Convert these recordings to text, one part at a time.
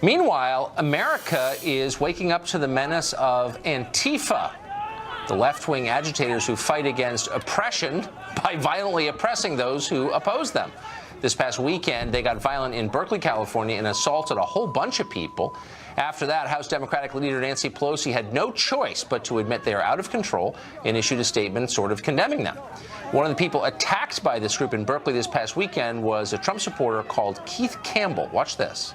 Meanwhile, America is waking up to the menace of Antifa, the left-wing agitators who fight against oppression by violently oppressing those who oppose them. This past weekend, they got violent in Berkeley, California, and assaulted a whole bunch of people. After that, House Democratic leader Nancy Pelosi had no choice but to admit they are out of control and issued a statement sort of condemning them. One of the people attacked by this group in Berkeley this past weekend was a Trump supporter called Keith Campbell. Watch this.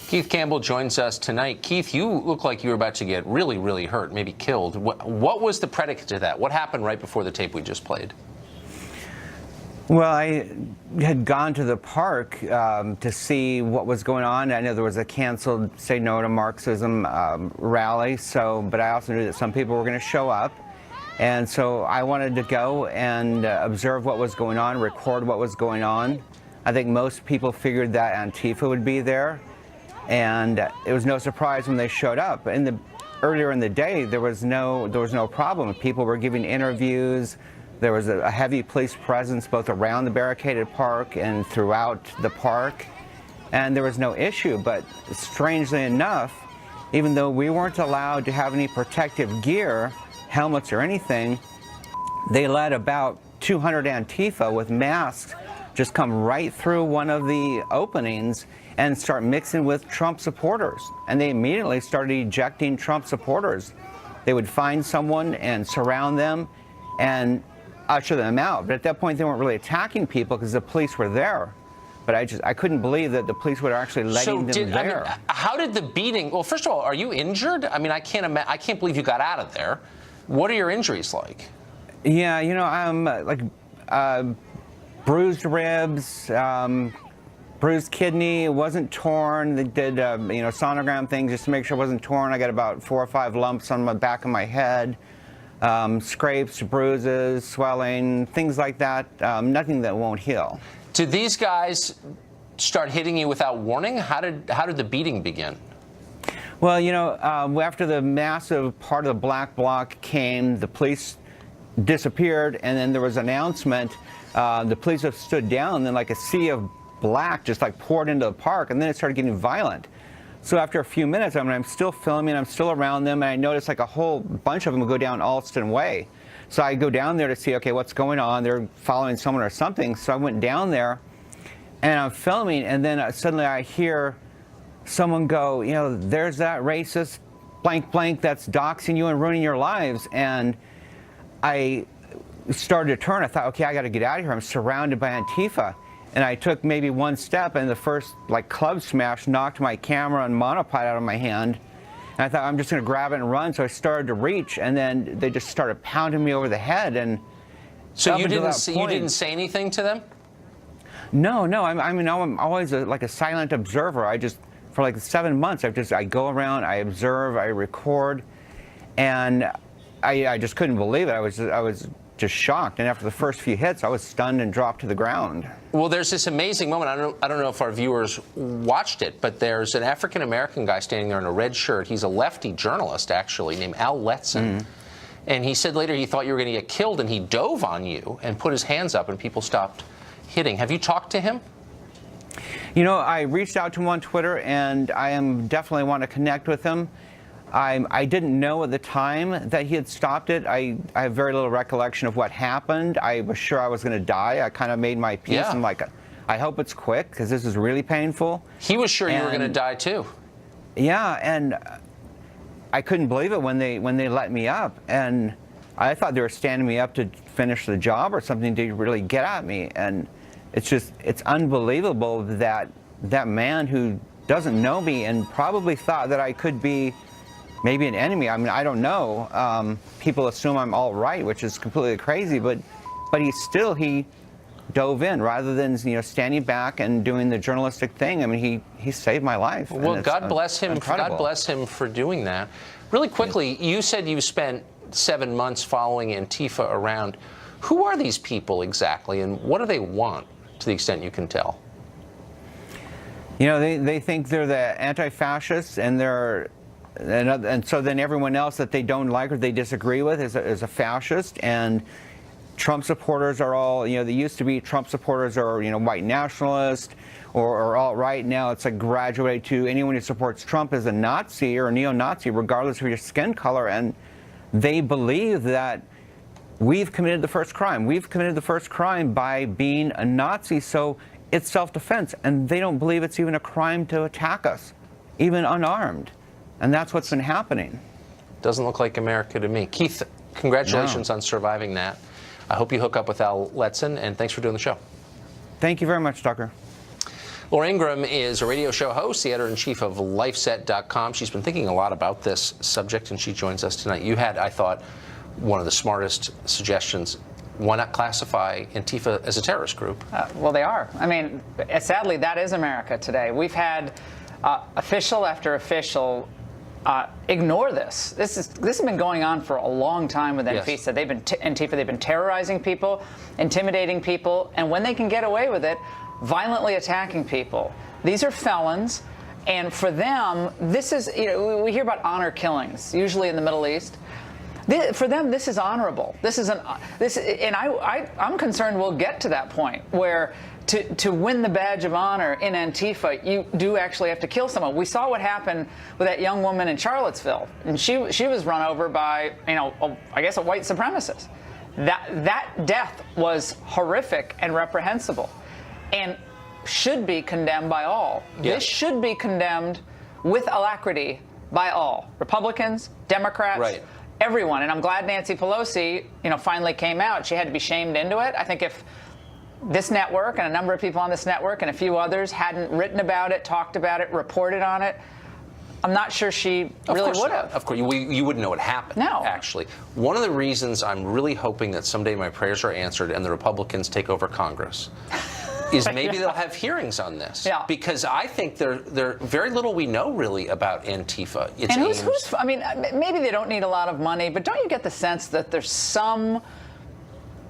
Keith Campbell joins us tonight. Keith, you look like you were about to get really, really hurt, maybe killed. What was the predicate to that? What happened right before the tape we just played? Well, I had gone to the park to see what was going on. I know there was a canceled Say No to Marxism rally, but I also knew that some people were going to show up. And so I wanted to go and observe what was going on, record what was going on. I think most people figured that Antifa would be there. And it was no surprise when they showed up. Earlier in the day, there was no problem. People were giving interviews. There was a heavy police presence both around the barricaded park and throughout the park, and there was no issue. But strangely enough, even though we weren't allowed to have any protective gear, helmets or anything, they let about 200 Antifa with masks just come right through one of the openings and start mixing with Trump supporters. And they immediately started ejecting Trump supporters. They would find someone and surround them and usher them out. But at that point, they weren't really attacking people because the police were there. But I couldn't believe that the police were actually letting them there. How did the beating? Well, first of all, are you injured? I mean, I can't believe you got out of there. What are your injuries like? Yeah, I'm bruised ribs, bruised kidney. It wasn't torn. They did sonogram things just to make sure it wasn't torn. I got about 4 or 5 lumps on the back of my head. Scrapes, bruises, swelling, things like that. Nothing that won't heal. Did these guys start hitting you without warning? How did the beating begin? Well, after the massive part of the black bloc came, the police disappeared, and then there was an announcement. The police have stood down, and then like a sea of black just like poured into the park, and then it started getting violent. So after a few minutes, I'm still filming, I'm still around them, and I noticed like a whole bunch of them would go down Alston Way. So I go down there to see, okay, what's going on? They're following someone or something. So I went down there, and I'm filming, and then suddenly I hear someone go, there's that racist blank blank that's doxing you and ruining your lives. And I started to turn. I thought, okay, I got to get out of here. I'm surrounded by Antifa. And I took maybe one step, and the first club smash knocked my camera and monopod out of my hand. And I thought, I'm just going to grab it and run. So I started to reach, and then they just started pounding me over the head. And so you didn't say anything to them? No. I'm always a silent observer. For 7 months, I go around, I observe, I record, and I just couldn't believe it. I was just shocked, and after the first few hits, I was stunned and dropped to the ground. Well, there's this amazing moment. I don't know if our viewers watched it, but there's an African-American guy standing there in a red shirt. He's a lefty journalist, actually, named Al Letson. Mm-hmm. And he said later he thought you were going to get killed, and he dove on you and put his hands up, and people stopped hitting. Have you talked to him? I reached out to him on Twitter, and I definitely want to connect with him. I didn't know at the time that he had stopped it. I have very little recollection of what happened. I was sure I was going to die. I kind of made my peace. Yeah. I'm I hope it's quick because this is really painful. He was sure you were going to die too. Yeah, and I couldn't believe it when they let me up. And I thought they were standing me up to finish the job or something to really get at me. And it's unbelievable that that man who doesn't know me and probably thought that I could be maybe an enemy. I mean, I don't know. People assume I'm all right, which is completely crazy, but he dove in rather than standing back and doing the journalistic thing. I mean, he saved my life. Well, God bless him. Incredible. God bless him for doing that. Really quickly, you said you spent 7 months following Antifa around. Who are these people exactly, and what do they want, to the extent you can tell? They think they're the anti-fascists, and so then everyone else that they don't like or they disagree with is a fascist. And Trump supporters are all, they used to be Trump supporters are, white nationalists or alt-right. Now it's like graduated to anyone who supports Trump is a Nazi or a neo-Nazi, regardless of your skin color. And they believe that we've committed the first crime. We've committed the first crime by being a Nazi, so it's self-defense. And they don't believe it's even a crime to attack us, even unarmed. And that's what's been happening. Doesn't look like America to me. Keith, congratulations on surviving that. I hope you hook up with Al Letson, and thanks for doing the show. Thank you very much, Tucker. Laura Ingraham is a radio show host, the editor-in-chief of LifeSet.com. She's been thinking a lot about this subject, and she joins us tonight. You had, I thought, one of the smartest suggestions. Why not classify Antifa as a terrorist group? Well, they are. I mean, sadly, that is America today. We've had official after official ignore this. This has been going on for a long time with Antifa. Yes. Antifa. They've been terrorizing people, intimidating people, and when they can get away with it, violently attacking people. These are felons, and for them, this is. We hear about honor killings, usually in the Middle East. For them, this is honorable. And I'm concerned we'll get to that point where to win the badge of honor in Antifa, you do actually have to kill someone. We saw what happened with that young woman in Charlottesville, and she was run over by, I guess a white supremacist. That death was horrific and reprehensible, and should be condemned by all. Yeah. This should be condemned with alacrity by all, Republicans, Democrats. Right. Everyone, and I'm glad Nancy Pelosi, finally came out. She had to be shamed into it. I think if this network and a number of people on this network and a few others hadn't written about it, talked about it, reported on it, I'm not sure she really would have. Of course, you wouldn't know what happened, No. actually. One of the reasons I'm really hoping that someday my prayers are answered and the Republicans take over Congress is maybe they'll have hearings on this. Yeah. Because I think there very little we know really about Antifa. It's Maybe they don't need a lot of money, but don't you get the sense that there's some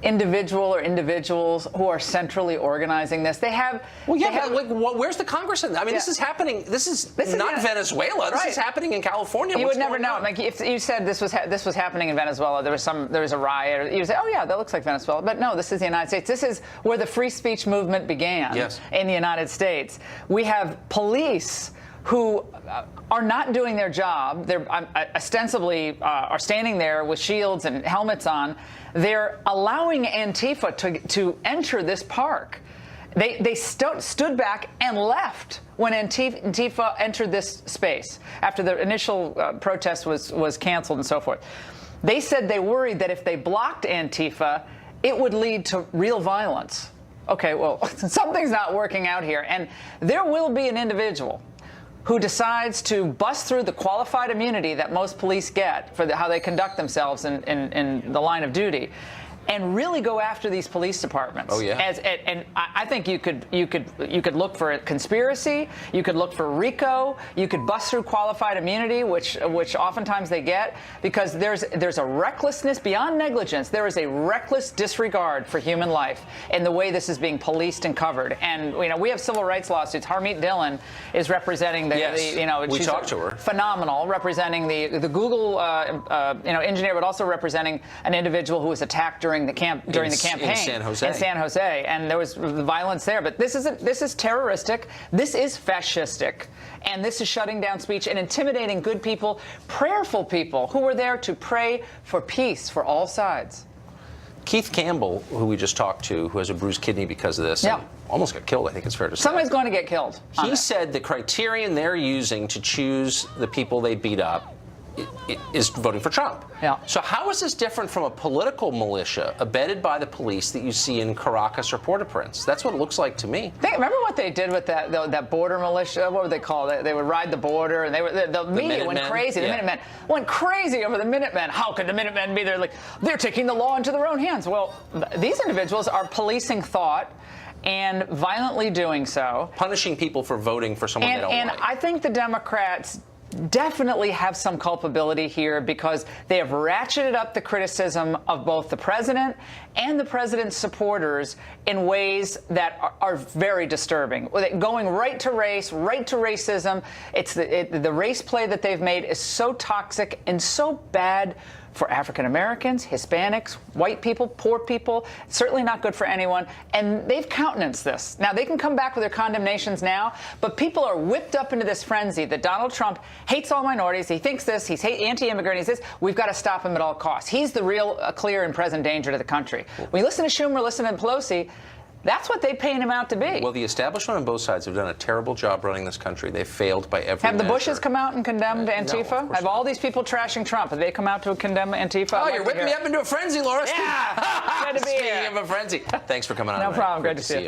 individual or individuals who are centrally organizing this? Where's the Congress in that? I mean, this is happening. This is not Venezuela. This is happening in California. You would never know. Like if you said this was happening in Venezuela, there was a riot. You would say, oh yeah, that looks like Venezuela. But no, this is the United States. This is where the free speech movement began. Yes. In the United States. We have police who are not doing their job. They're ostensibly are standing there with shields and helmets on. They're allowing Antifa to enter this park. They stood back and left when Antifa entered this space after the initial protest was canceled and so forth. They said they worried that if they blocked Antifa, it would lead to real violence. Okay, well, something's not working out here. And there will be an individual who decides to bust through the qualified immunity that most police get for how they conduct themselves in the line of duty, and really go after these police departments. Oh yeah. And I think you could look for a conspiracy. You could look for RICO. You could bust through qualified immunity, which oftentimes they get, because there's a recklessness beyond negligence. There is a reckless disregard for human life in the way this is being policed and covered. And we have civil rights lawsuits. Harmeet Dillon is representing we talked to her. Phenomenal, representing the Google engineer, but also representing an individual who was attacked during the campaign in San Jose. And there was violence there. But this is terroristic. This is fascistic, and this is shutting down speech and intimidating good people, prayerful people who were there to pray for peace for all sides. Keith Campbell, who we just talked to, who has a bruised kidney because of this, and almost got killed, I think it's fair to say. Somebody's going to get killed. He said the criterion they're using to choose the people they beat up is voting for Trump. Yeah. So how is this different from a political militia abetted by the police that you see in Caracas or Port-au-Prince? That's what it looks like to me. Remember what they did with that border militia? What would they call it? They would ride the border, and the media went crazy. The Minutemen went crazy over the Minutemen. How could the Minutemen be there? Like, they're taking the law into their own hands. Well, these individuals are policing thought and violently doing so. Punishing people for voting for someone they don't like. And I think the Democrats definitely have some culpability here because they have ratcheted up the criticism of both the president and the president's supporters in ways that are very disturbing. Going right to race, right to racism. It's the race play that they've made is so toxic and so bad for African Americans, Hispanics, white people, poor people. It's certainly not good for anyone. And they've countenanced this. Now, they can come back with their condemnations now, but people are whipped up into this frenzy that Donald Trump hates all minorities. He thinks this. He's anti-immigrant. He's this. We've got to stop him at all costs. He's the real, clear and present danger to the country. When you listen to Schumer, listen to Pelosi, that's what they paint him out to be. Well, the establishment on both sides have done a terrible job running this country. They've failed by every Have the measure. Bushes come out and condemned Antifa? No, have all these people trashing Trump? Have they come out to condemn Antifa? Oh, you're whipping me up into a frenzy, Laura. Yeah. Good to be Speaking here. of a frenzy. Thanks for coming on. No tonight. problem. Great to see you.